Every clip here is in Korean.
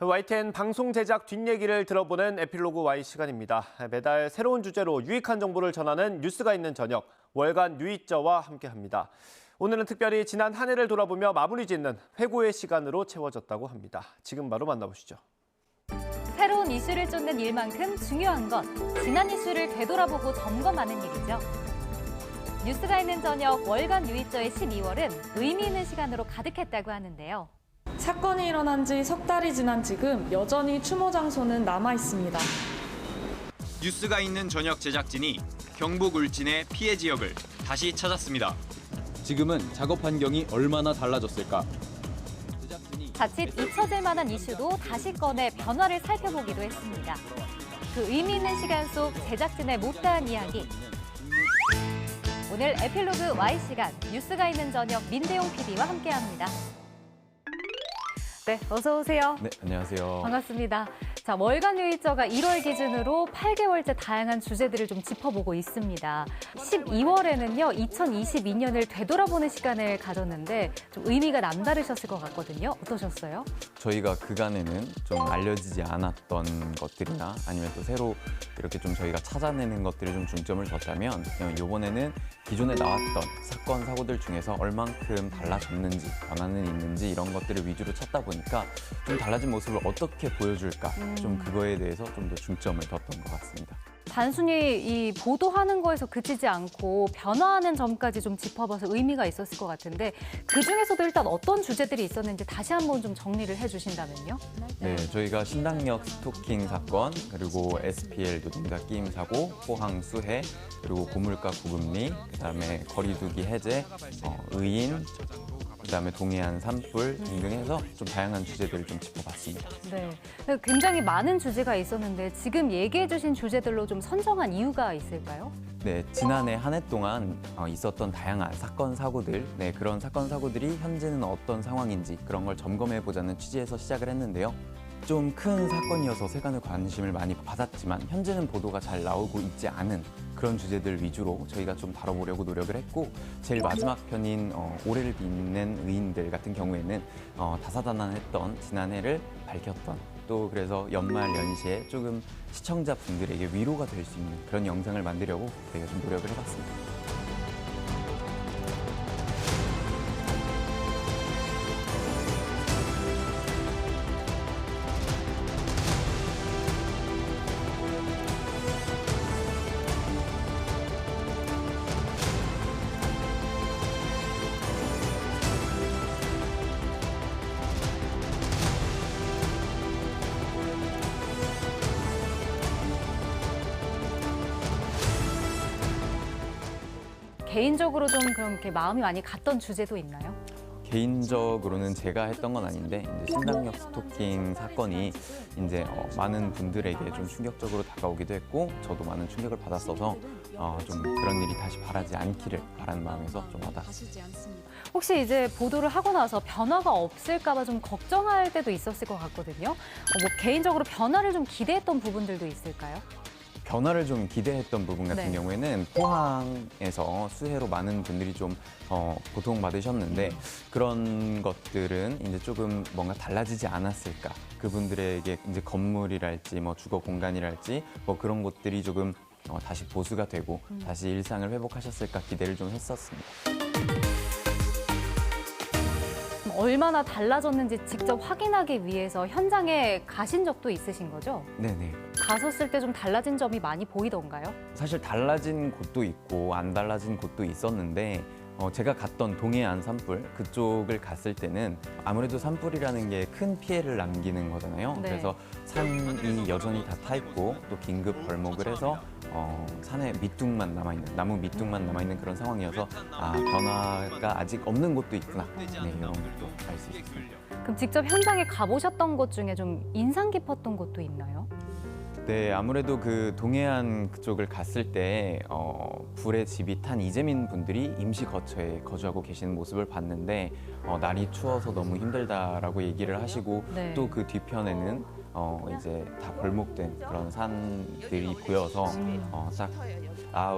YTN 방송 제작 뒷얘기를 들어보는 에필로그 Y 시간입니다. 매달 새로운 주제로 유익한 정보를 전하는 뉴스가 있는 저녁, 월간 뉴이저와 함께합니다. 오늘은 특별히 지난 한 해를 돌아보며 마무리 짓는 회고의 시간으로 채워졌다고 합니다. 지금 바로 만나보시죠. 새로운 이슈를 쫓는 일만큼 중요한 건 지난 이슈를 되돌아보고 점검하는 일이죠. 뉴스가 있는 저녁 월간 뉴이저의 12월은 의미 있는 시간으로 가득했다고 하는데요. 사건이 일어난 지 석 달이 지난 지금 여전히 추모 장소는 남아 있습니다. 뉴스가 있는 저녁 제작진이 경북 울진의 피해 지역을 다시 찾았습니다. 지금은 작업 환경이 얼마나 달라졌을까? 자칫 잊혀질 만한 이슈도 다시 꺼내 변화를 살펴보기도 했습니다. 그 의미 있는 시간 속 제작진의 못다한 이야기. 오늘 에필로그 Y 시간 뉴스가 있는 저녁 민대용 PD와 함께합니다. 네, 어서 오세요. 네, 안녕하세요. 반갑습니다. 자, 월간 뉴이저가 1월 기준으로 8개월째 다양한 주제들을 좀 짚어보고 있습니다. 12월에는요, 2022년을 되돌아보는 시간을 가졌는데 좀 의미가 남다르셨을 것 같거든요. 어떠셨어요? 저희가 그간에는 좀 알려지지 않았던 것들이나 아니면 또 새로 이렇게 좀 저희가 찾아내는 것들에 좀 중점을 뒀다면 이번에는 기존에 나왔던 사건, 사고들 중에서 얼만큼 달라졌는지, 변화는 있는지 이런 것들을 위주로 찾다 보니까 좀 달라진 모습을 어떻게 보여줄까 좀 그거에 대해서 좀 더 중점을 뒀던 것 같습니다. 단순히 이 보도하는 거에서 그치지 않고 변화하는 점까지 좀 짚어봐서 의미가 있었을 것 같은데 그중에서도 일단 어떤 주제들이 있었는지 다시 한번 좀 정리를 해주신다면요? 네, 저희가 신당역 스토킹 사건, 그리고 SPL 노동자 끼임 사고, 포항 수해, 그리고 고물가 고금리, 그다음에 거리두기 해제, 의인, 그다음에 동해안 산불 등등 해서 좀 다양한 주제들을 좀 짚어봤습니다. 네, 굉장히 많은 주제가 있었는데 지금 얘기해 주신 주제들로 좀 선정한 이유가 있을까요? 네, 지난해 한 해 동안 있었던 다양한 사건, 사고들, 네, 그런 사건, 사고들이 현재는 어떤 상황인지 그런 걸 점검해보자는 취지에서 시작을 했는데요. 좀 큰 사건이어서 세간의 관심을 많이 받았지만 현재는 보도가 잘 나오고 있지 않은 그런 주제들 위주로 저희가 좀 다뤄보려고 노력을 했고 제일 마지막 편인 올해를 빛낸 의인들 같은 경우에는 다사다난했던 지난해를 밝혔던 또 그래서 연말 연시에 조금 시청자분들에게 위로가 될 수 있는 그런 영상을 만들려고 저희가 좀 노력을 해봤습니다. 개인적으로 좀 그렇게 마음이 많이 갔던 주제도 있나요? 개인적으로는 제가 했던 건 아닌데 이제 신당역 스토킹 사건이 이제 많은 분들에게 좀 충격적으로 다가오기도 했고 저도 많은 충격을 받았어서 좀 그런 일이 다시 바라지 않기를 바라는 마음에서 좀 와닿았습니다. 혹시 이제 보도를 하고 나서 변화가 없을까 봐 좀 걱정할 때도 있었을 것 같거든요. 뭐 개인적으로 변화를 좀 기대했던 부분들도 있을까요? 변화를 좀 기대했던 부분 같은 네. 경우에는 포항에서 수해로 많은 분들이 좀 고통받으셨는데 그런 것들은 이제 조금 뭔가 달라지지 않았을까. 그분들에게 이제 건물이랄지 뭐 주거 공간이랄지 뭐 그런 것들이 조금 다시 보수가 되고 다시 일상을 회복하셨을까 기대를 좀 했었습니다. 얼마나 달라졌는지 직접 확인하기 위해서 현장에 가신 적도 있으신 거죠? 네네. 가셨을 때 좀 달라진 점이 많이 보이던가요? 사실 달라진 곳도 있고 안 달라진 곳도 있었는데 제가 갔던 동해안 산불 그쪽을 갔을 때는 아무래도 산불이라는 게 큰 피해를 남기는 거잖아요. 네. 그래서 산이 여전히 다 타 있고 또 긴급 벌목을 해서 산에 밑둥만 남아있는 나무 밑둥만 남아있는 그런 상황이어서 변화가 아직 없는 곳도 있구나. 네, 이런 것도 알 수 있습니다. 그럼 직접 현장에 가보셨던 곳 중에 좀 인상 깊었던 곳도 있나요? 네, 아무래도 그 동해안 그쪽을 갔을 때 불에 집이 탄 이재민 분들이 임시 거처에 거주하고 계시는 모습을 봤는데 날이 추워서 너무 힘들다라고 얘기를 하시고 네. 또 그 뒤편에는 이제 다 벌목된 그런 산들이 보여서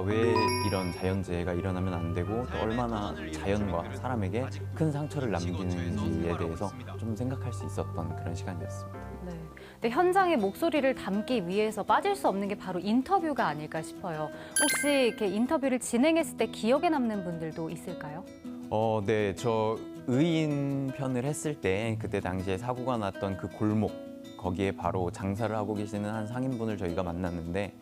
왜 이런 자연재해가 일어나면 안 되고 또 얼마나 자연과 사람에게 큰 상처를 남기는지에 대해서 좀 생각할 수 있었던 그런 시간이었습니다. 네. 근데 현장의 목소리를 담기 위해서 빠질 수 없는 게 바로 인터뷰가 아닐까 싶어요. 혹시 이렇게 인터뷰를 진행했을 때 기억에 남는 분들도 있을까요? 네, 저 의인 편을 했을 때 그때 당시에 사고가 났던 그 골목 거기에 바로 장사를 하고 계시는 한 상인분을 저희가 만났는데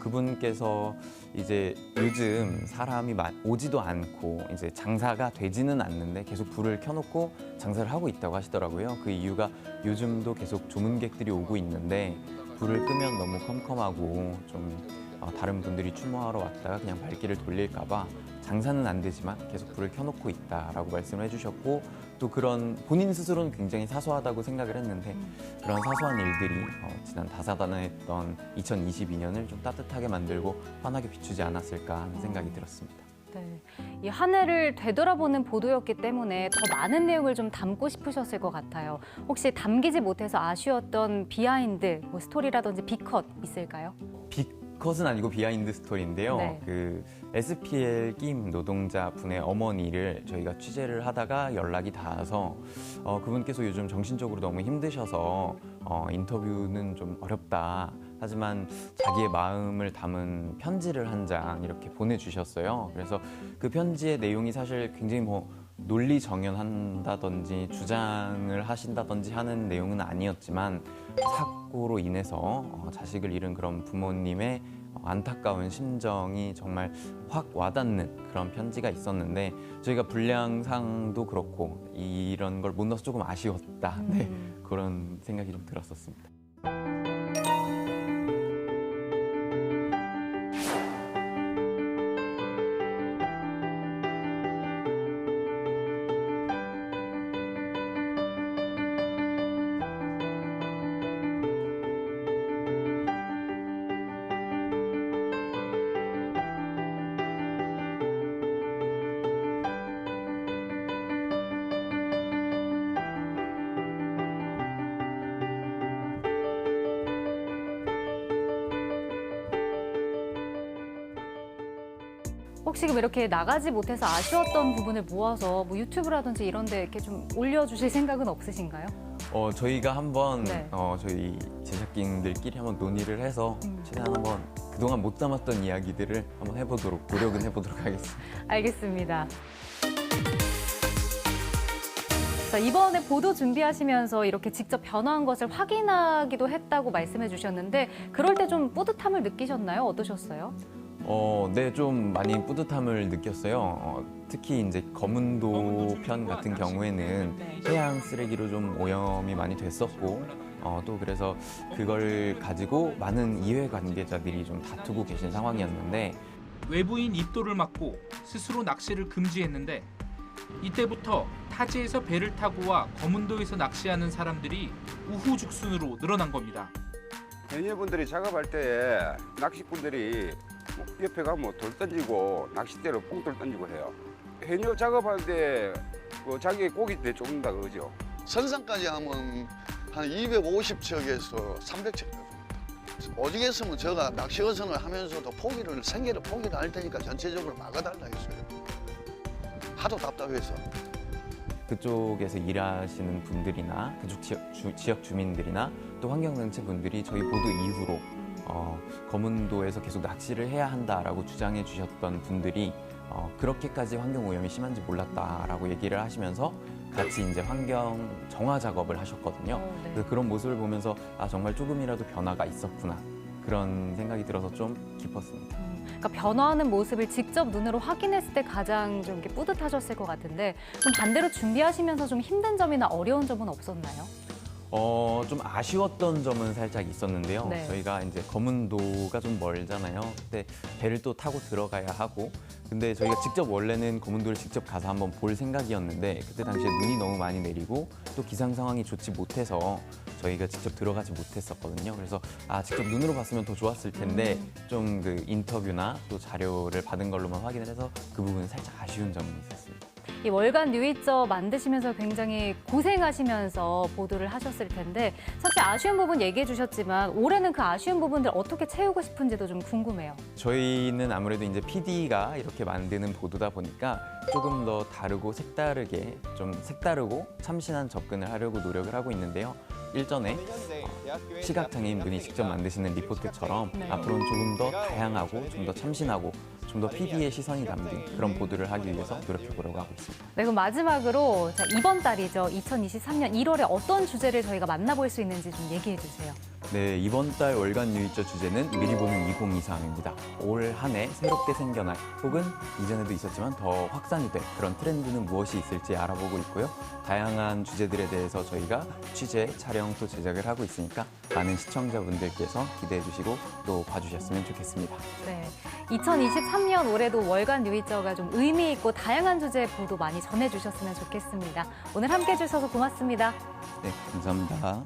그분께서 이제 요즘 사람이 오지도 않고 이제 장사가 되지는 않는데 계속 불을 켜놓고 장사를 하고 있다고 하시더라고요. 그 이유가 요즘도 계속 조문객들이 오고 있는데 불을 끄면 너무 컴컴하고 좀 다른 분들이 추모하러 왔다가 그냥 발길을 돌릴까 봐 장사는 안 되지만 계속 불을 켜놓고 있다라고 말씀을 해주셨고 또 그런 본인 스스로는 굉장히 사소하다고 생각을 했는데 그런 사소한 일들이 지난 다사다난했던 2022년을 좀 따뜻하게 만들고 환하게 비추지 않았을까 하는 생각이 들었습니다. 네, 이 한 해를 되돌아보는 보도였기 때문에 더 많은 내용을 좀 담고 싶으셨을 것 같아요. 혹시 담기지 못해서 아쉬웠던 비하인드, 뭐 스토리라든지 비컷 있을까요? 컷은 아니고 비하인드 스토리인데요. 네. 그 SPL 끼임 노동자 분의 어머니를 저희가 취재를 하다가 연락이 닿아서 그분께서 요즘 정신적으로 너무 힘드셔서 인터뷰는 좀 어렵다. 하지만 자기의 마음을 담은 편지를 한 장 이렇게 보내주셨어요. 그래서 그 편지의 내용이 사실 굉장히 뭐 논리 정연한다든지 주장을 하신다든지 하는 내용은 아니었지만 사고로 인해서 자식을 잃은 그런 부모님의 안타까운 심정이 정말 확 와닿는 그런 편지가 있었는데 저희가 분량상도 그렇고 이런 걸 못 넣어서 조금 아쉬웠다. 네, 그런 생각이 좀 들었었습니다. 혹시 그럼 이렇게 나가지 못해서 아쉬웠던 부분을 모아서 뭐 유튜브라든지 이런 데 이렇게 좀 올려주실 생각은 없으신가요? 저희가 한번 네. 저희 제작진들끼리 한번 논의를 해서 최대한 한번 그동안 못 담았던 이야기들을 한번 노력은 해보도록 하겠습니다. 알겠습니다. 자, 이번에 보도 준비하시면서 이렇게 직접 변화한 것을 확인하기도 했다고 말씀해 주셨는데 그럴 때 좀 뿌듯함을 느끼셨나요? 어떠셨어요? 네, 좀 많이 뿌듯함을 느꼈어요. 특히 이제 검은도 편 같은 경우에는 해양 쓰레기로 좀 오염이 많이 됐었고, 또 그래서 그걸 가지고 많은 이해 관계자들이 좀 다투고 계신 상황이었는데 외부인 입도를 막고 스스로 낚시를 금지했는데 이때부터 타지에서 배를 타고 와 검은도에서 낚시하는 사람들이 우후죽순으로 늘어난 겁니다. 해녀분들이 작업할 때에 낚시꾼들이 옆에 가면 돌 던지고 낚싯대로 뽕돌 던지고 해요. 해녀 작업하는데 자기 고기 대쫓는다 그러죠. 선상까지 하면 한 250척에서 300척 오직했으면 제가 낚시어선을 하면서도 생계를 포기를 할 테니까 전체적으로 막아달라 했어요. 하도 답답해서. 그쪽에서 일하시는 분들이나 그쪽 지역 주민들이나 또 환경단체 분들이 저희 보도 이후로 검은도에서 계속 낚시를 해야 한다라고 주장해 주셨던 분들이 그렇게까지 환경 오염이 심한지 몰랐다라고 얘기를 하시면서 같이 이제 환경 정화 작업을 하셨거든요. 네. 그래서 그런 모습을 보면서 조정말 조금이라도 변화가 있었구나 그런 생각이 들어서 좀 기뻤습니다. 그러니까 변화하는 모습을 직접 눈으로 확인했을 때 가장 좀 이렇게 뿌듯하셨을 것 같은데 좀 반대로 준비하시면서 좀 힘든 점이나 어려운 점은 없었나요? 좀 아쉬웠던 점은 살짝 있었는데요. 네. 저희가 이제 검은도가 좀 멀잖아요. 그때 배를 또 타고 들어가야 하고, 근데 저희가 직접 원래는 검은도를 직접 가서 한번 볼 생각이었는데 그때 당시에 눈이 너무 많이 내리고 또 기상 상황이 좋지 못해서 저희가 직접 들어가지 못했었거든요. 그래서 직접 눈으로 봤으면 더 좋았을 텐데 좀 그 인터뷰나 또 자료를 받은 걸로만 확인을 해서 그 부분은 살짝 아쉬운 점이 있었습니다. 이 월간 뉴이저 만드시면서 굉장히 고생하시면서 보도를 하셨을 텐데 사실 아쉬운 부분 얘기해 주셨지만 올해는 그 아쉬운 부분들 어떻게 채우고 싶은지도 좀 궁금해요. 저희는 아무래도 이제 PD가 이렇게 만드는 보도다 보니까 조금 더 다르고 색다르게 좀 색다르고 참신한 접근을 하려고 노력을 하고 있는데요. 일전에 시각장애인분이 직접 만드시는 리포트처럼 네. 앞으로는 조금 더 다양하고 좀 더 참신하고 좀 더 PD의 시선이 담긴 그런 보도를 하기 위해서 노력해 보려고 하고 있습니다. 네, 그럼 마지막으로 자, 이번 달이죠. 2023년 1월에 어떤 주제를 저희가 만나볼 수 있는지 좀 얘기해 주세요. 네, 이번 달 월간 뉴이저 주제는 미리 보는 2023입니다. 올 한 해 새롭게 생겨날 혹은 이전에도 있었지만 더 확산이 될 그런 트렌드는 무엇이 있을지 알아보고 있고요. 다양한 주제들에 대해서 저희가 취재, 촬영, 또 제작을 하고 있으니까 많은 시청자분들께서 기대해 주시고 또 봐주셨으면 좋겠습니다. 네, 2023년 올해도 월간 뉴이저가 좀 의미 있고 다양한 주제 보도 많이 전해주셨으면 좋겠습니다. 오늘 함께해 주셔서 고맙습니다. 네, 감사합니다.